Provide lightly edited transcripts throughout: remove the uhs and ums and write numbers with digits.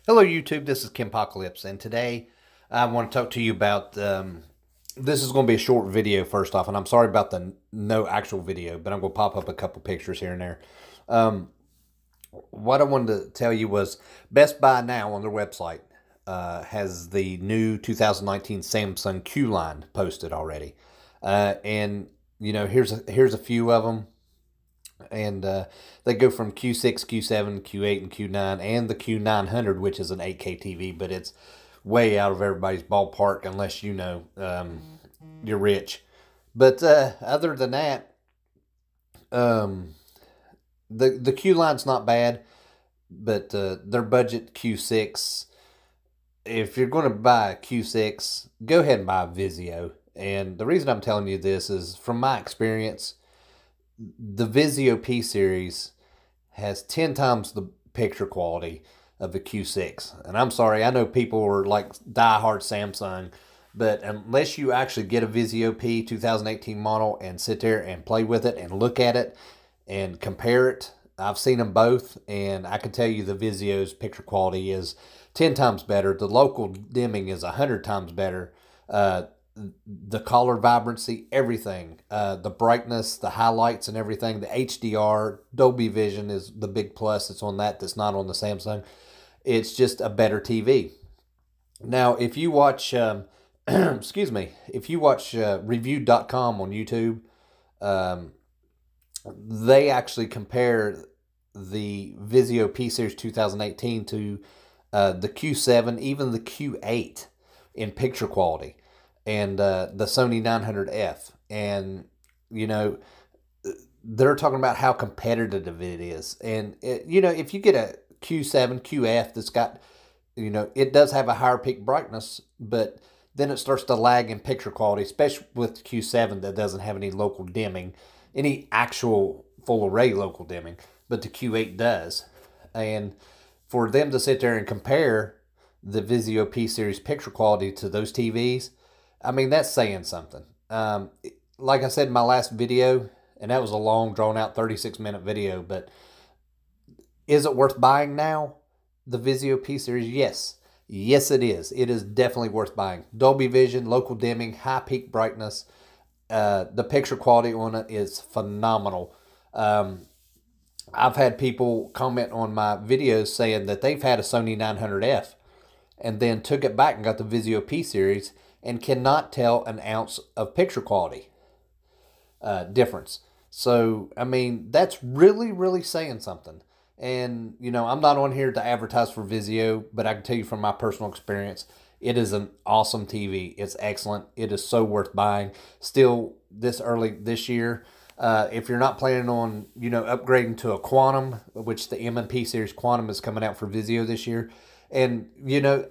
Hello YouTube, this is Kimpocalypse, and today I want to talk to you about, this is going to be a short video first off, and I'm sorry about the no actual video, but I'm going to pop up a couple pictures here and there. Um, what I wanted to tell you was Best Buy now on their website has the new 2019 Samsung Q line posted already. And, you know, here's a few of them. And they go from Q6, Q7, Q8, and Q9, and the Q900, which is an 8K TV, but it's way out of everybody's ballpark unless you know you're rich. But other than that, um, the Q line's not bad, but their budget Q6. If you're going to buy a Q6, go ahead and buy a Vizio. And the reason I'm telling you this is from my experience, the Vizio P series has 10 times the picture quality of the Q6. And I'm sorry, I know people are like diehard Samsung, but unless you actually get a Vizio P 2018 model and sit there and play with it and look at it and compare it, I've seen them both, and I can tell you the Vizio's picture quality is 10 times better. The local dimming is 100 times better. The color vibrancy, everything, the brightness, the highlights and everything, the HDR, Dolby Vision is the big plus that's on that's not on the Samsung. It's just a better TV. Now, if you watch, excuse me, if you watch review.com on YouTube, um, they actually compare the Vizio P Series 2018 to the Q7, even the Q8 in picture quality, and the Sony 900F. And, you know, they're talking about how competitive it is. And, you know, if you get a Q7, QF that's got, you know, it does have a higher peak brightness, but then it starts to lag in picture quality, especially with Q7 that doesn't have any local dimming, any actual full array local dimming, but the Q8 does. And for them to sit there and compare the Vizio P series picture quality to those TVs, I mean, that's saying something. Like I said in my last video, and that was a long, drawn out 36-minute video, but is it worth buying now? The Vizio P series? Yes. Yes, it is. It is definitely worth buying. Dolby Vision, local dimming, high peak brightness. The picture quality on it is phenomenal. I've had people comment on my videos saying that they've had a Sony 900F and then took it back and got the Vizio P series and cannot tell an ounce of picture quality difference. So, I mean, that's really, really saying something. And, you know, I'm not on here to advertise for Vizio, but I can tell you from my personal experience, it is an awesome TV. It's excellent. It is so worth buying. Still, this early this year, if you're not planning on, you know, upgrading to a Quantum, which the M&P series Quantum is coming out for Vizio this year, and, you know,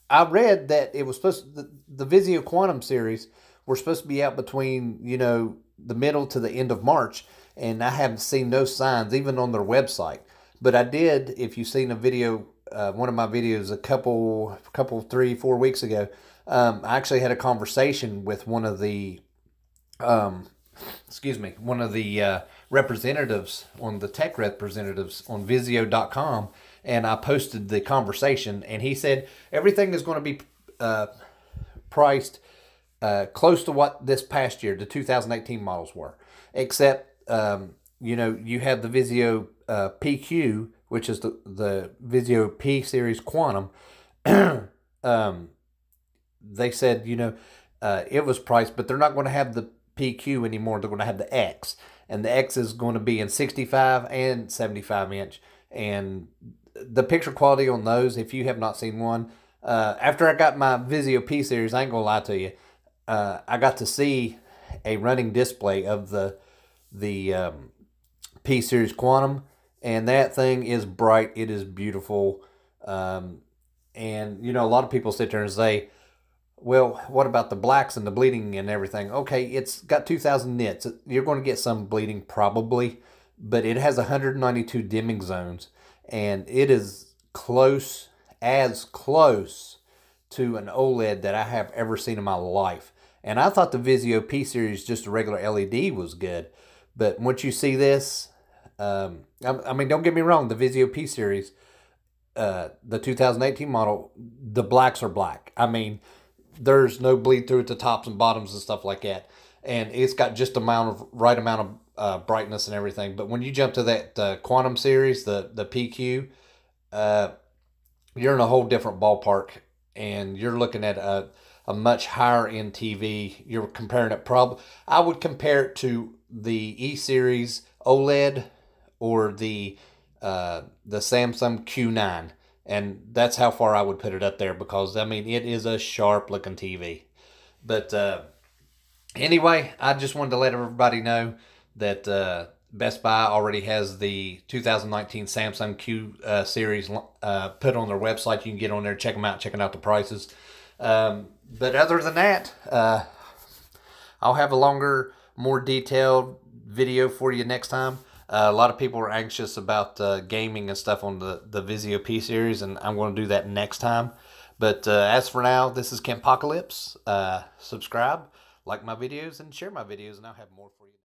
I read that it was supposed to, the Vizio Quantum series were supposed to be out between, you know, the middle to the end of March, and I haven't seen no signs even on their website. But I did, if you've seen a video, one of my videos a couple 3-4 weeks ago, I actually had a conversation with one of the one of the representatives on the tech representatives on Vizio.com, and I posted the conversation, and he said everything is going to be priced close to what this past year, the 2018 models were, except, you know, you have the Vizio PQ, which is the Vizio P series Quantum. They said, you know, it was priced, but they're not going to have the PQ anymore. They're going to have the X, and the X is going to be in 65 and 75 inch. And the picture quality on those, if you have not seen one, after I got my Vizio P series, I ain't gonna lie to you, I got to see a running display of the P series Quantum, and that thing is bright. It is beautiful. And you know, a lot of people sit there and say, well, what about the blacks and the bleeding and everything? Okay, it's got 2,000 nits. You're going to get some bleeding probably, but it has 192 dimming zones, and it is close, as close to an OLED that I have ever seen in my life. And I thought the Vizio P series, just a regular LED, was good. But once you see this, I mean, don't get me wrong, the Vizio P series the 2018 model, the blacks are black. I mean, there's no bleed through at the tops and bottoms and stuff like that, and it's got just right amount of brightness and everything. But when you jump to that Quantum series, the PQ, you're in a whole different ballpark, and you're looking at a much higher end TV. You're comparing it I would compare it to the E series OLED or the Samsung Q9, and that's how far I would put it up there, because I mean it is a sharp looking TV. But anyway, I just wanted to let everybody know that Best Buy already has the 2019 Samsung Q series put on their website. You can get on there, check them out, checking out the prices. But other than that, I'll have a longer, more detailed video for you next time. A lot of people are anxious about gaming and stuff on the Vizio P series, and I'm going to do that next time. But as for now, this is Kentpocalypse. Subscribe, like my videos, and share my videos, and I'll have more for you.